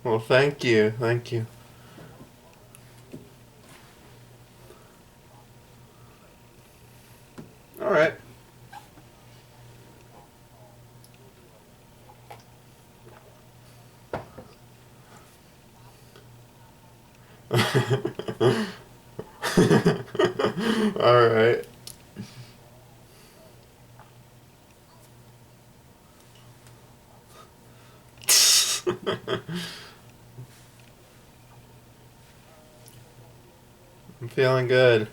Well, thank you, thank you. All right. All right. I'm feeling good.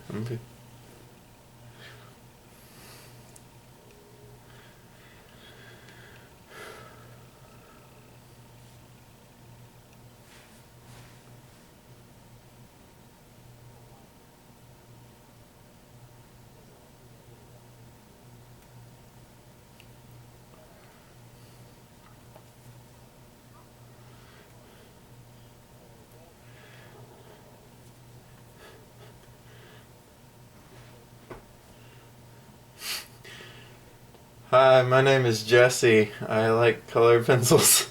Hi, my name is Jesse. I like colored pencils.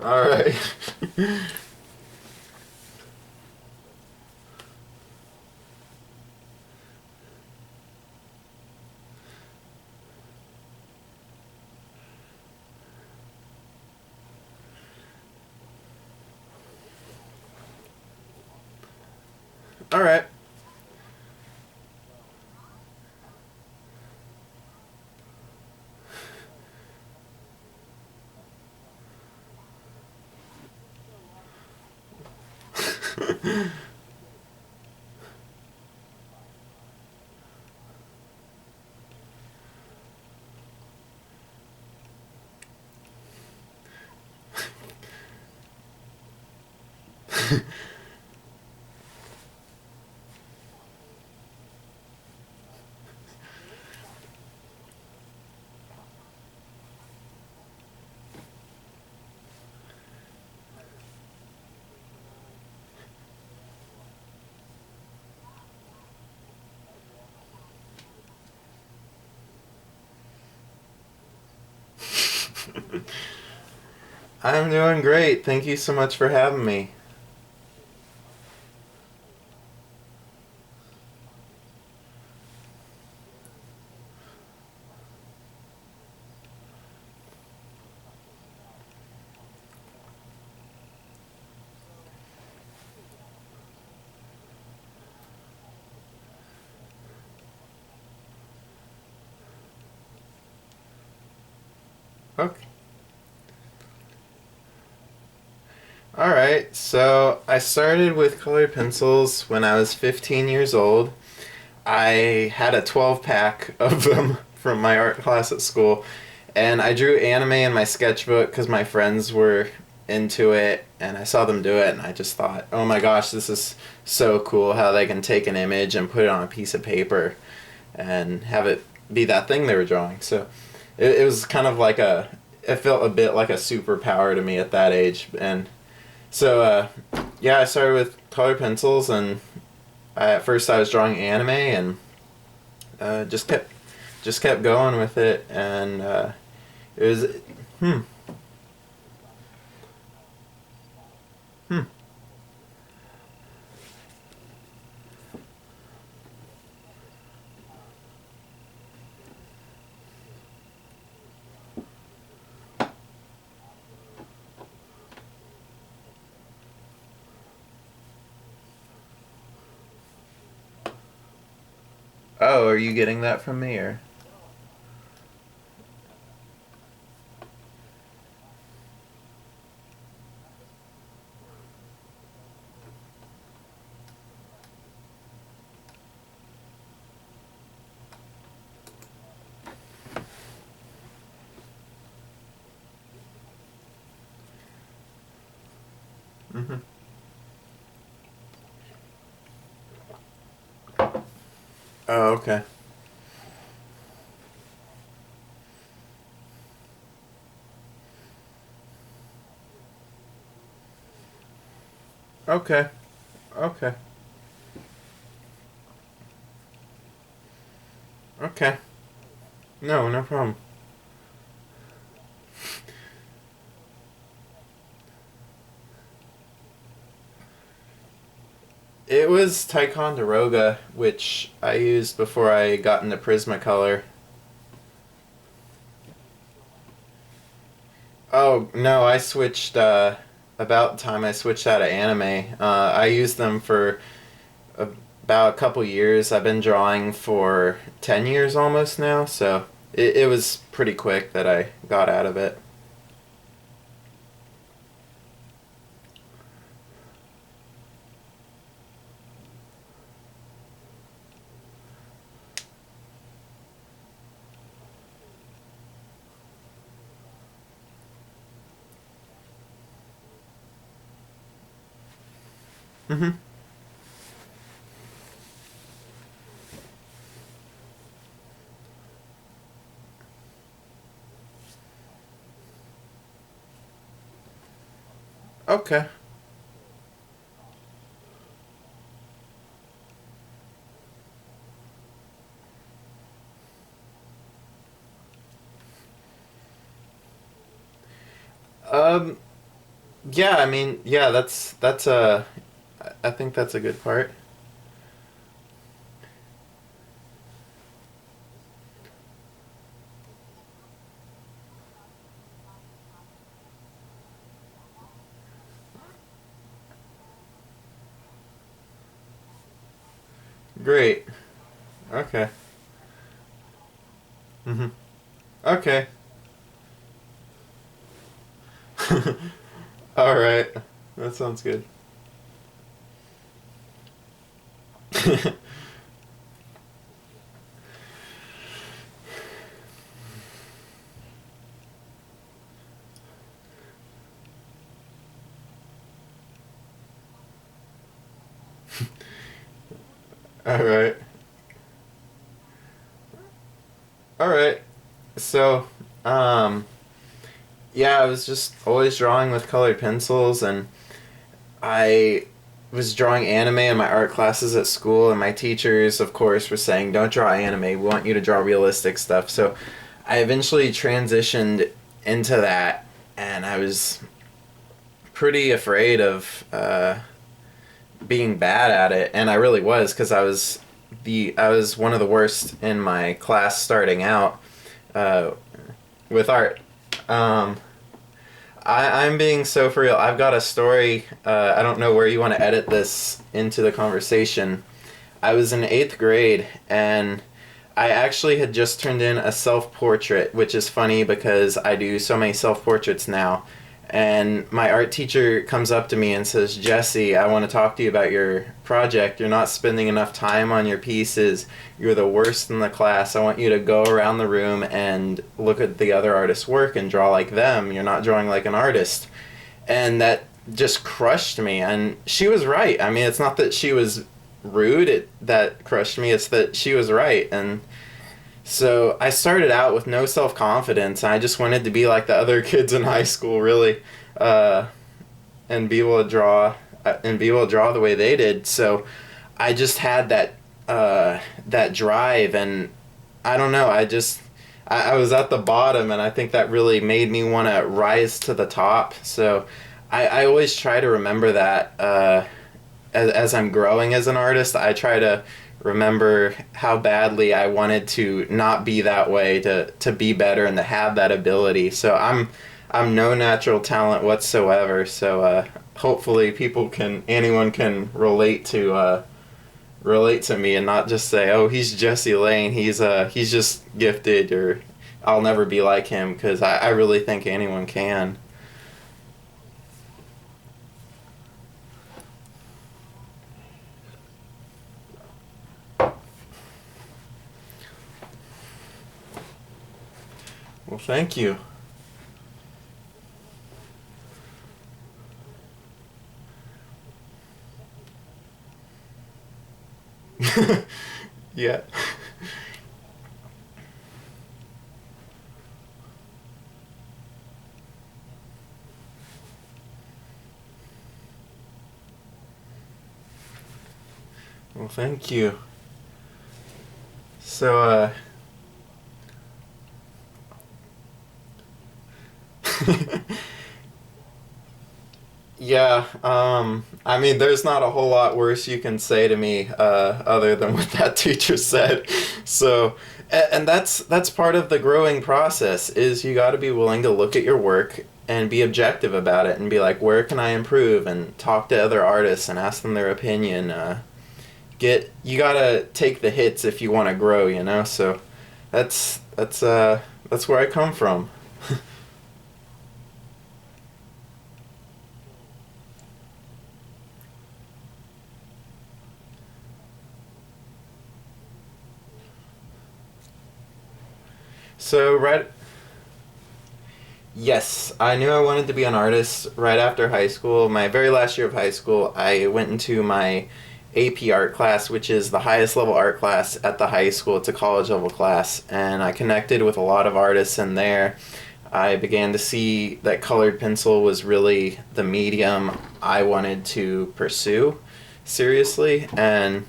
All right. All right. I'm doing great. Thank you so much for having me. Okay. All right. So I started with colored pencils when I was 15 years old. I had a 12 pack of them from my art class at school, and I drew anime in my sketchbook because my friends were into it, and I saw them do it, and I just thought, oh my gosh, this is so cool how they can take an image and put it on a piece of paper and have it be that thing they were drawing. So it was kind of like it felt a bit like a superpower to me at that age. And so, yeah, I started with colored pencils, and at first I was drawing anime, and just kept going with it, and it was, hmm, Oh, are you getting that from me or? Mm-hmm. Oh, okay. Okay. Okay. Okay. No, no problem. It was Ticonderoga, which I used before I got into Prismacolor. Oh, no, I switched, about the time I switched out of anime. I used them for about a couple years. I've been drawing for 10 years almost now, so it was pretty quick that I got out of it. Mm-hmm. Okay. Um, yeah, I mean, yeah, that's I think that's a good part. Great. Okay. Mm-hmm. Okay. All right. That sounds good. All right. All right. So, um, yeah, I was just always drawing with colored pencils, and I was drawing anime in my art classes at school, and my teachers, of course, were saying, "Don't draw anime. We want you to draw realistic stuff." So, I eventually transitioned into that, and I was pretty afraid of being bad at it, and I really was because I was one of the worst in my class starting out uh, with art. Um, I'm being so for real. I've got a story. I don't know where you want to edit this into the conversation. I was in eighth grade, and I actually had just turned in a self portrait, which is funny because I do so many self portraits now. And my art teacher comes up to me and says, "Jesse, I want to talk to you about your project. You're not spending enough time on your pieces. You're the worst in the class. I want you to go around the room and look at the other artists' work and draw like them. You're not drawing like an artist." And that just crushed me. And she was right. I mean, it's not that she was rude that crushed me, it's that she was right. And so I started out with no self confidence. I just wanted to be like the other kids in high school, really, uh, and be able to draw and be able to draw the way they did. So I just had that drive, and I don't know. I was at the bottom, and I think that really made me want to rise to the top. So I always try to remember that as I'm growing as an artist. I try to remember how badly I wanted to not be that way, to be better and to have that ability. So I'm no natural talent whatsoever. So hopefully anyone can relate to relate to me and not just say, "Oh, he's Jesse Lane. He's just gifted," or "I'll never be like him," because I really think anyone can. Well, thank you. Yeah. Well, thank you. So, yeah, I mean, there's not a whole lot worse you can say to me, other than what that teacher said. So, and that's part of the growing process is you got to be willing to look at your work and be objective about it and be like, where can I improve? And talk to other artists and ask them their opinion. You gotta take the hits if you want to grow, you know. So, that's where I come from. So right Yes, I knew I wanted to be an artist right after high school. My very last year of high school, I went into my AP art class, which is the highest level art class at the high school. It's a college level class, and I connected with a lot of artists in there. I began to see that colored pencil was really the medium I wanted to pursue seriously, and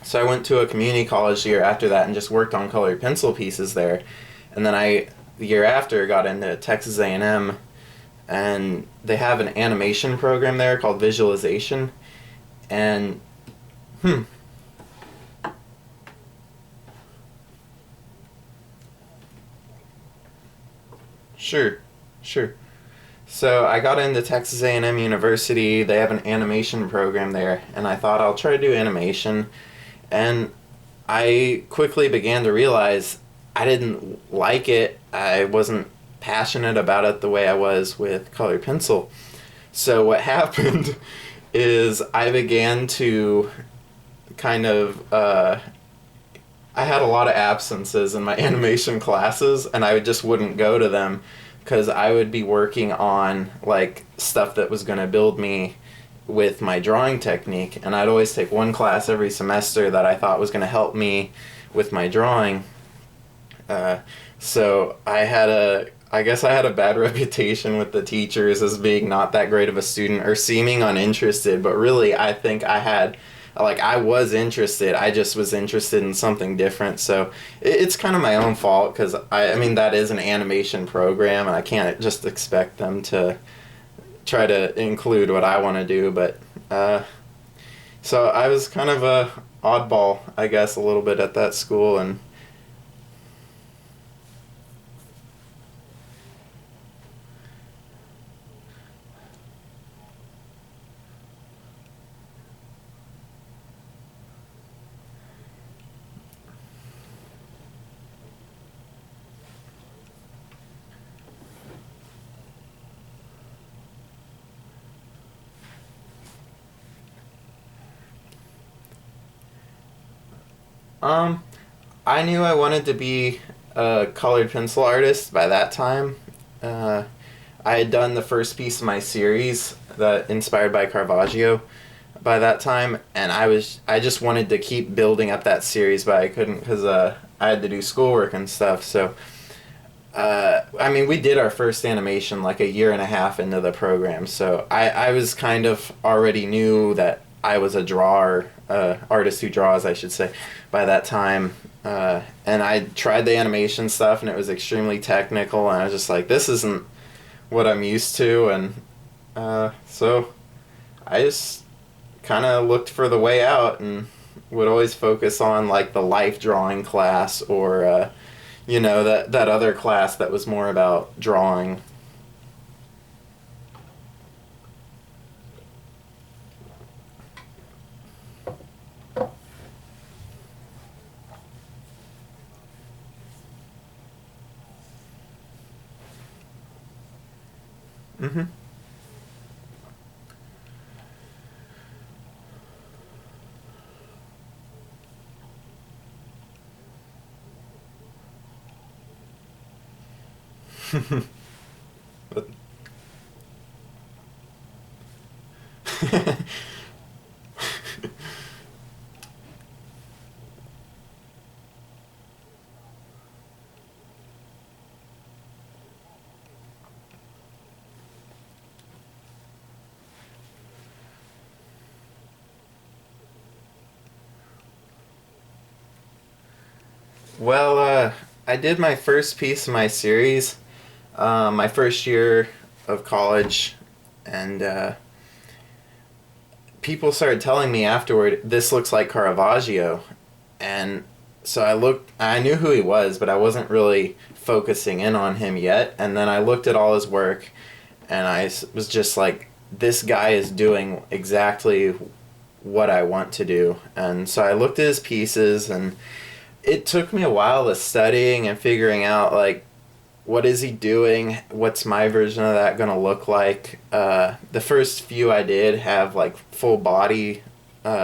so I went to a community college the year after that and just worked on colored pencil pieces there. And then the year after, got into Texas A&M, and they have an animation program there called visualization. And hmm, sure, sure. So I got into Texas A&M University. They have an animation program there, and I thought I'll try to do animation. And I quickly began to realize I didn't like it. I wasn't passionate about it the way I was with colored pencil. So what happened is I began to kind of I had a lot of absences in my animation classes, and I just wouldn't go to them because I would be working on like stuff that was going to build me with my drawing technique, and I'd always take one class every semester that I thought was going to help me with my drawing. Uh, so I guess I had a bad reputation with the teachers as being not that great of a student or seeming uninterested, but really I think I was interested. I just was interested in something different. So it's kind of my own fault because I mean, that is an animation program and I can't just expect them to try to include what I want to do. But, so I was kind of a oddball, I guess, a little bit at that school. And um, I knew I wanted to be a colored pencil artist by that time. Uh, I had done the first piece of my series that inspired by Caravaggio by that time, and I just wanted to keep building up that series, but I couldn't because I had to do schoolwork and stuff. So I mean, we did our first animation like a year and a half into the program, so I was kind of already knew that I was a drawer, artist who draws, I should say, by that time. And I tried the animation stuff, and it was extremely technical, and I was just like, this isn't what I'm used to, and so I just kind of looked for the way out and would always focus on like the life drawing class or that other class that was more about drawing. Mm-hmm. But well, I did my first piece of my series, my first year of college, and people started telling me afterward, this looks like Caravaggio. And so I knew who he was, but I wasn't really focusing in on him yet. And then I looked at all his work, and was just like, this guy is doing exactly what I want to do. And so I looked at his pieces, and it took me a while of studying and figuring out, like, what is he doing? What's my version of that gonna look like? The first few I did have like full body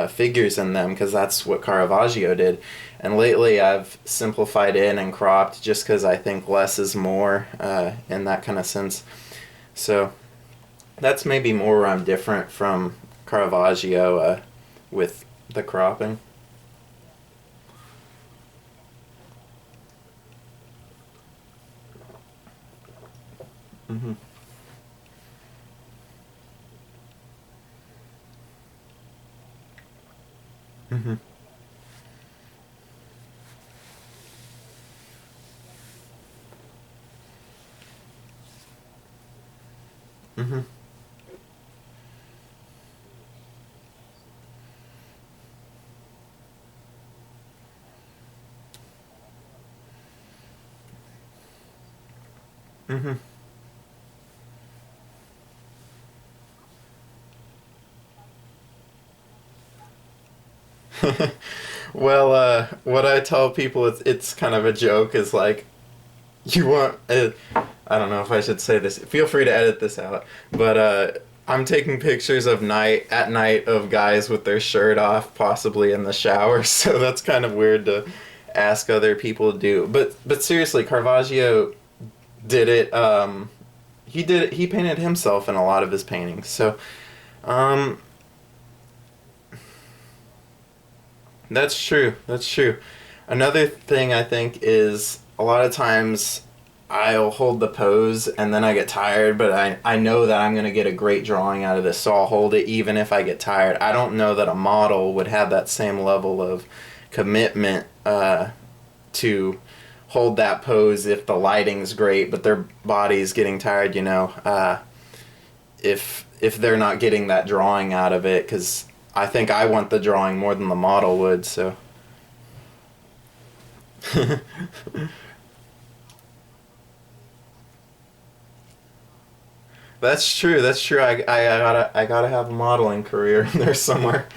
figures in them because that's what Caravaggio did. And lately I've simplified in and cropped just because I think less is more in that kind of sense. So that's maybe more where I'm different from Caravaggio with the cropping. Mm-hmm. Mm-hmm. Mm-hmm. Mm-hmm. Well, what I tell people, it's kind of a joke, is like, you want I don't know if I should say this. Feel free to edit this out. But I'm taking pictures of night of guys with their shirt off, possibly in the shower. So that's kind of weird to ask other people to do. But seriously, Caravaggio did it. He did it. He painted himself in a lot of his paintings. So um, that's true. That's true. Another thing I think is a lot of times I'll hold the pose and then I get tired, but I know that I'm going to get a great drawing out of this, so I'll hold it even if I get tired. I don't know that a model would have that same level of commitment to hold that pose if the lighting's great, but their body's getting tired, if they're not getting that drawing out of it, because I think I want the drawing more than the model would, so. That's true. That's true. I gotta have a modeling career in there somewhere.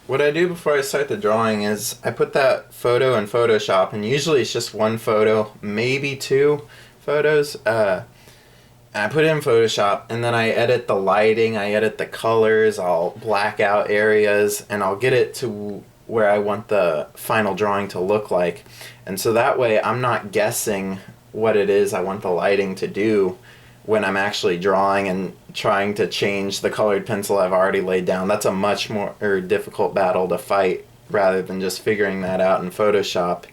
What I do before I start the drawing is I put that photo in Photoshop, and usually it's just one photo, maybe two photos. And I put it in Photoshop, and then I edit the lighting, I edit the colors, I'll black out areas, and I'll get it to where I want the final drawing to look like. And so that way I'm not guessing what it is I want the lighting to do when I'm actually drawing and trying to change the colored pencil I've already laid down. That's a much more difficult battle to fight rather than just figuring that out in Photoshop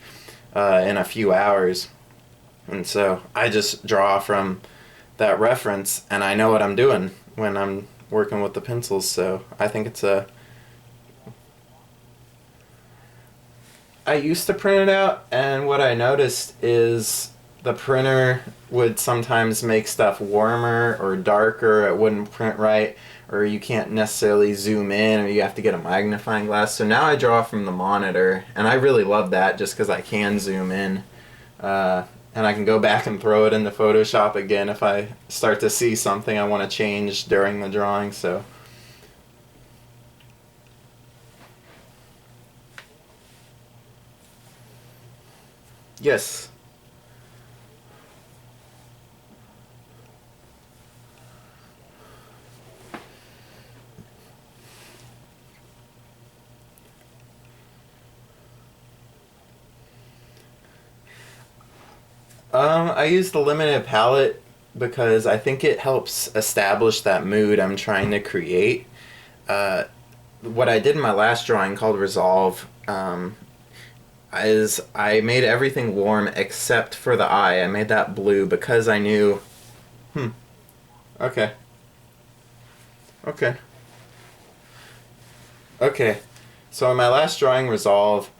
in a few hours. And so I just draw from that reference, and I know what I'm doing when I'm working with the pencils. So I think it's a. I used to print it out, and what I noticed is the printer would sometimes make stuff warmer or darker. It wouldn't print right, or you can't necessarily zoom in, or you have to get a magnifying glass. So now I draw from the monitor, and I really love that just because I can zoom in. And I can go back and throw it into Photoshop again if I start to see something I want to change during the drawing. So yes. I use the limited palette because I think it helps establish that mood I'm trying to create. Uh, what I did in my last drawing called Resolve is I made everything warm except for the eye. I made that blue because I knew. Hmm. Okay. Okay. Okay. So in my last drawing, Resolve,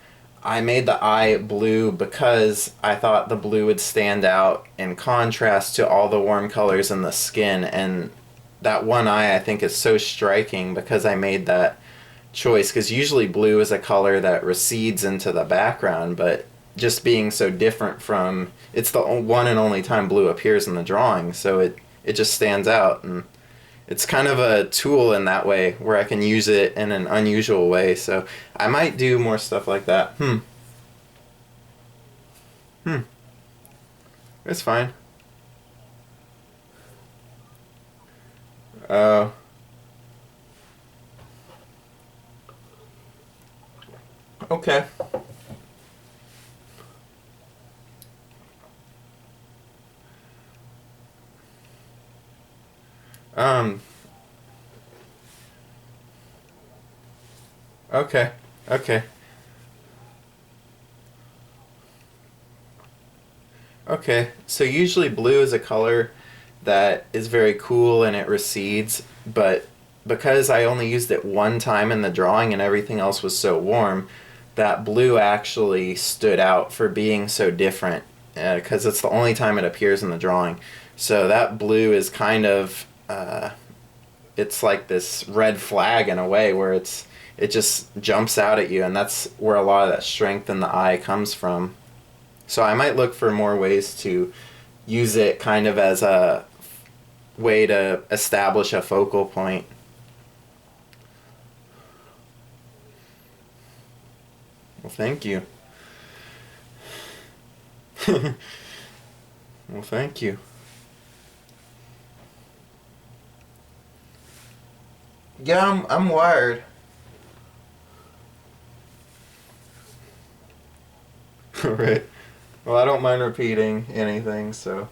I made the eye blue because I thought the blue would stand out in contrast to all the warm colors in the skin. And that one eye I think is so striking because I made that choice. Because usually blue is a color that recedes into the background, but just being so different from, it's the one and only time blue appears in the drawing, so it just stands out. And it's kind of a tool in that way where I can use it in an unusual way. So I might do more stuff like that. Hmm. It's fine. Uh, okay. Um, okay. Okay. Okay. So usually blue is a color that is very cool and it recedes, but because I only used it one time in the drawing and everything else was so warm, that blue actually stood out for being so different because it's the only time it appears in the drawing. So that blue is kind of it's like this red flag in a way where it just jumps out at you, and that's where a lot of that strength in the eye comes from. So I might look for more ways to use it kind of as a way to establish a focal point. Well, thank you. Well, thank you. Yeah, I'm wired. Right. Well, I don't mind repeating anything, so.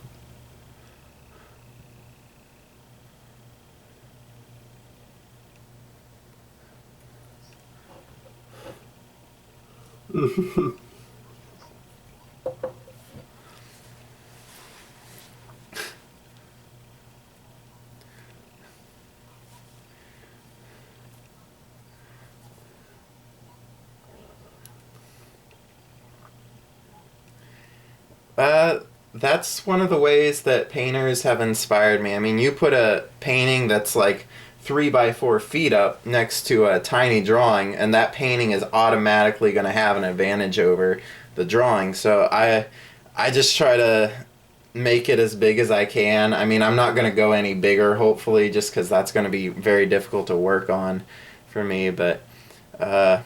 Uh, that's one of the ways that painters have inspired me. I mean, you put a painting that's like 3 by 4 feet up next to a tiny drawing, and that painting is automatically going to have an advantage over the drawing. So I just try to make it as big as I can. I mean, I'm not going to go any bigger, hopefully, just because that's going to be very difficult to work on for me. But uh,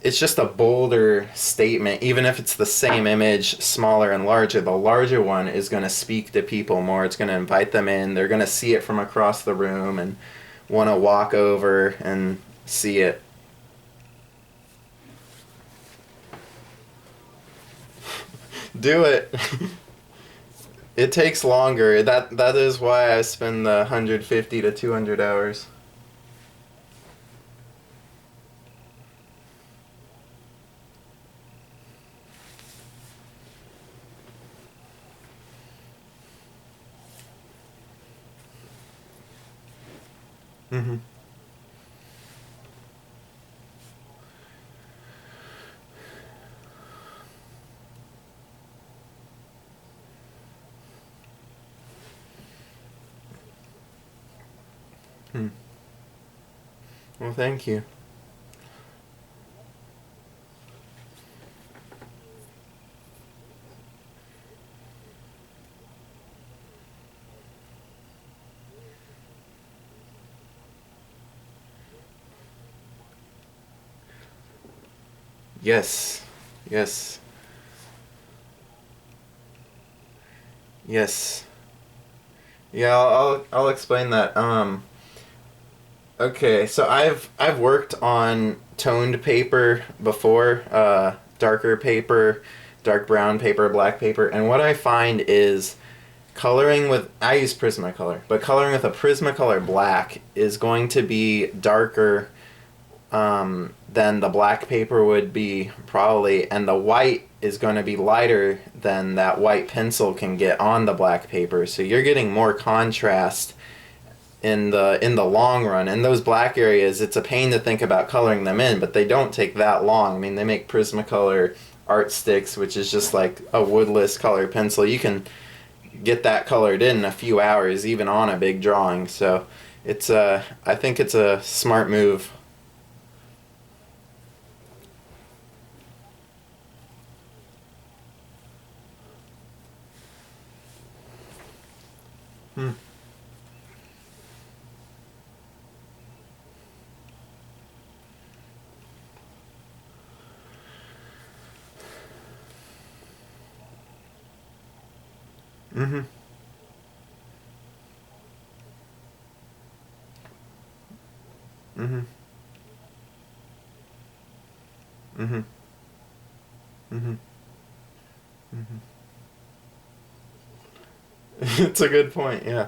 it's just a bolder statement. Even if it's the same image, smaller and larger, the larger one is going to speak to people more. It's going to invite them in. They're going to see it from across the room and want to walk over and see it. Do it. It takes longer. That is why I spend the 150 to 200 hours. Hmm. Well, thank you. Yes. Yes. Yes. Yeah, I'll explain that. Okay, so I've worked on toned paper before, darker paper, dark brown paper, black paper, and what I find is coloring with I use Prismacolor, but coloring with a Prismacolor black is going to be darker than the black paper would be probably, and the white is going to be lighter than that white pencil can get on the black paper. So you're getting more contrast in the long run. And those black areas, it's a pain to think about coloring them in, but they don't take that long. I mean, they make Prismacolor art sticks, which is just like a woodless color pencil. You can get that colored in a few hours, even on a big drawing. So it's I think it's a smart move. Hmm. Mm-hmm. Mm-hmm. Mm-hmm. Mm-hmm. Mm-hmm. It's a good point, yeah.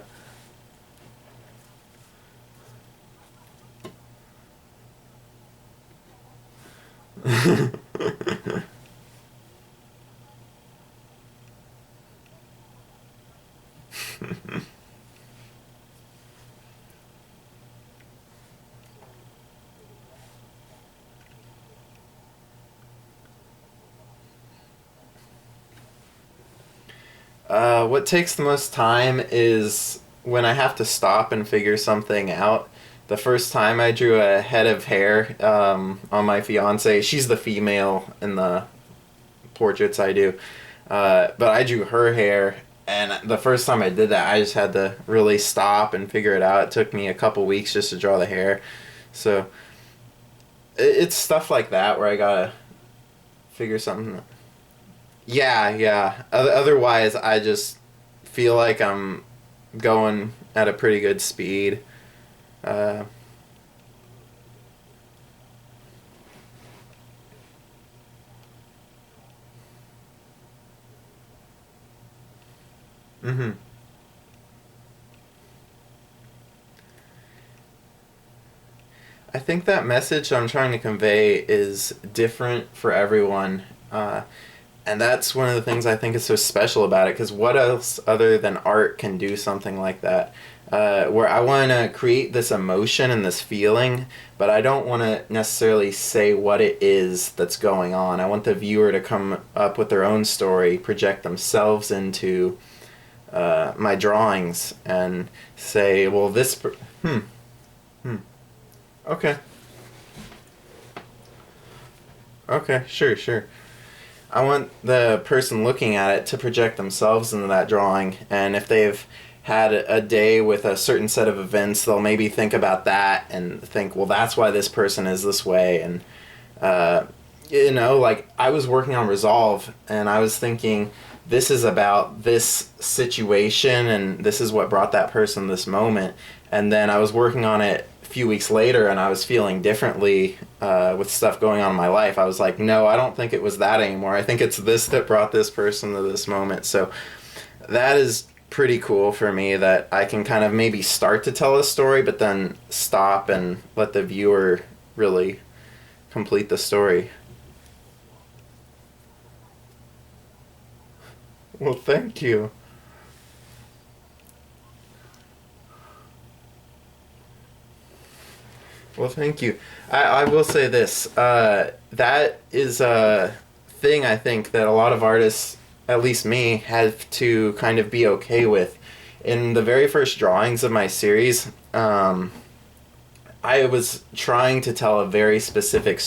What takes the most time is when I have to stop and figure something out. The first time I drew a head of hair on my fiance, she's the female in the portraits I do, but I drew her hair, and the first time I did that, I just had to really stop and figure it out. It took me a couple weeks just to draw the hair, so it's stuff like that where I gotta figure something. Yeah, yeah. Otherwise, I just feel like I'm going at a pretty good speed. Uh, hmm I think that message I'm trying to convey is different for everyone. And that's one of the things I think is so special about it, because what else other than art can do something like that? Where I want to create this emotion and this feeling, but I don't want to necessarily say what it is that's going on. I want the viewer to come up with their own story, project themselves into my drawings, and say, well, hmm, okay, okay, sure, sure. I want the person looking at it to project themselves into that drawing, and if they've had a day with a certain set of events, they'll maybe think about that and think, well, that's why this person is this way. And uh, like I was working on Resolve, and I was thinking, this is about this situation, and this is what brought that person this moment. And then I was working on it a few weeks later, and I was feeling differently with stuff going on in my life. I was like, no, I don't think it was that anymore. I think it's this that brought this person to this moment. So that is pretty cool for me, that I can kind of maybe start to tell a story, but then stop and let the viewer really complete the story. Well, thank you. Well, thank you. I will say this. That is a thing I think that a lot of artists, at least me, have to kind of be okay with. In the very first drawings of my series, I was trying to tell a very specific